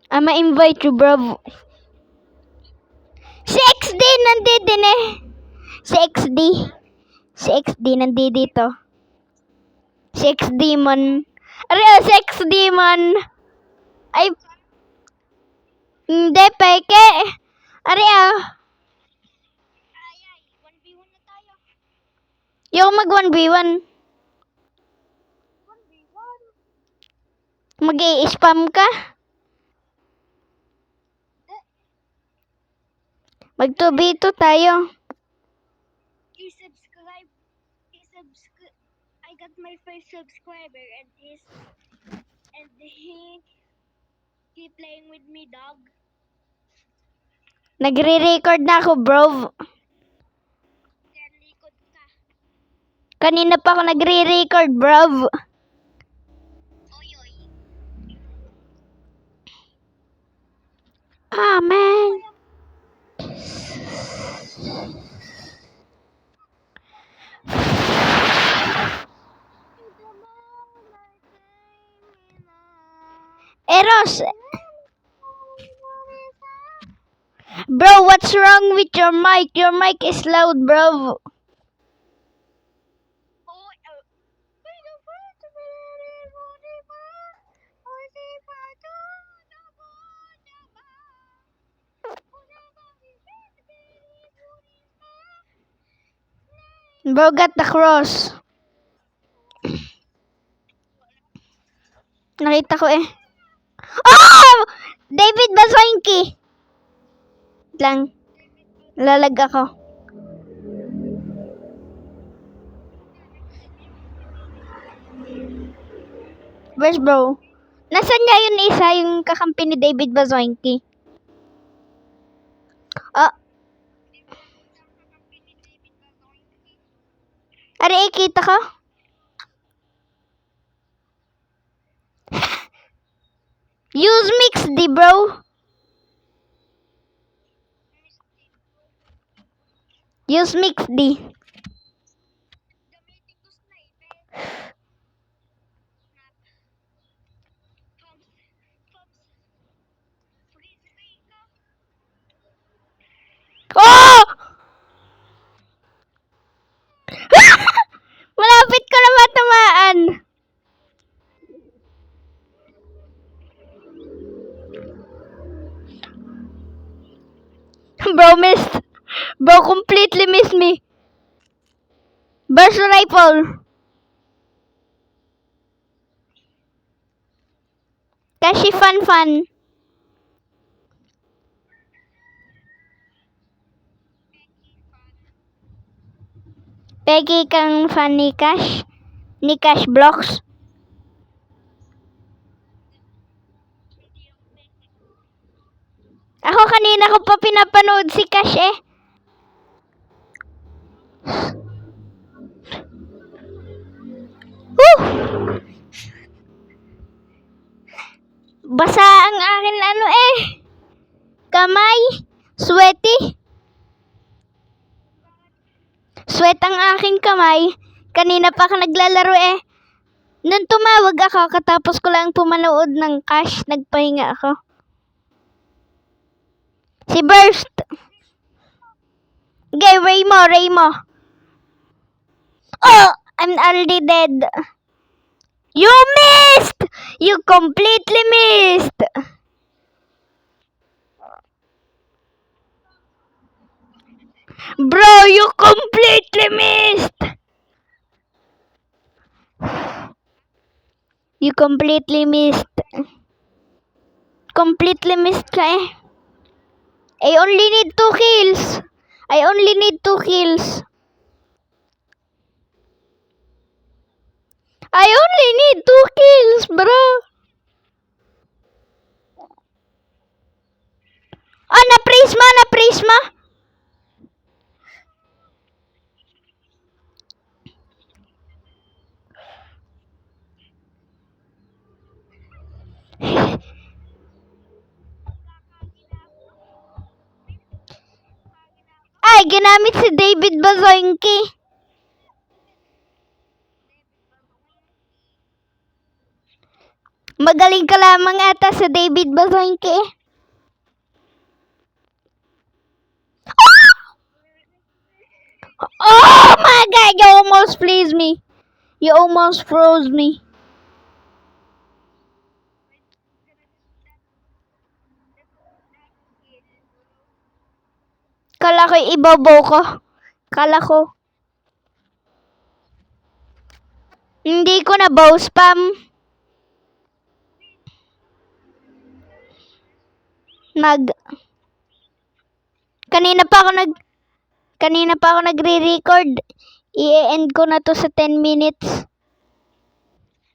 Ma-invite you, bro. Si XD nandito din eh. Si XD. Si XD nandito dito. Si XD man. Si XD man. Ay, hindi, peke. Ari Yung mag 1v1. Mag-i-spam ka. Mag 2v2 tayo. I-subscribe. I got my first subscriber and he playing with me, dog. Nagre-record na ako, bro. Likod ka. Kanina pa ako nagre-record, bro. Oy. Ah, man. Eros. Bro, what's wrong with your mic? Your mic is loud, bro. Bro, got the cross. Nakita ko eh. Oh! David Basoinki. Lang. Lalag ako. Where's bro? Nasaan niya yun isa, yung kakampi ni David Basoinki? Ah. Ari, kita ko? Use mix di, bro. Use mix di. Oh! Malapit ko na matamaan. Bro, missed. Bro, completely missed me. Burst rifle. Kashi fan. Pegi kang fan ni Cash. Ni Cash Blocks. Ako kanina ko pa pinapanood si Cash eh. Woo! Basa ang akin kamay. Sweaty. Sweat ang aking kamay. Kanina pa ako naglalaro eh. Nung tumawag ako, katapos ko lang pumanood ng Cash, nagpahinga ako. Si Burst. Okay, Raymo. Oh, I'm already dead. You missed! You completely missed! Bro, you completely missed! You completely missed. Completely missed ka eh. I only need 2 kills. I only need 2 kills. I only need 2 kills, bro. Ah, na-prisma. Ay, ginamit si David Basoinki. Magaling ka lamang ata sa David Basoinke. Oh my god, you almost pleased me. You almost froze me. Kala ko ibabaw ko. Kala ko. Hindi ko na bow spam. Kanina pa ako nagre-record. I-end ko na to sa 10 minutes.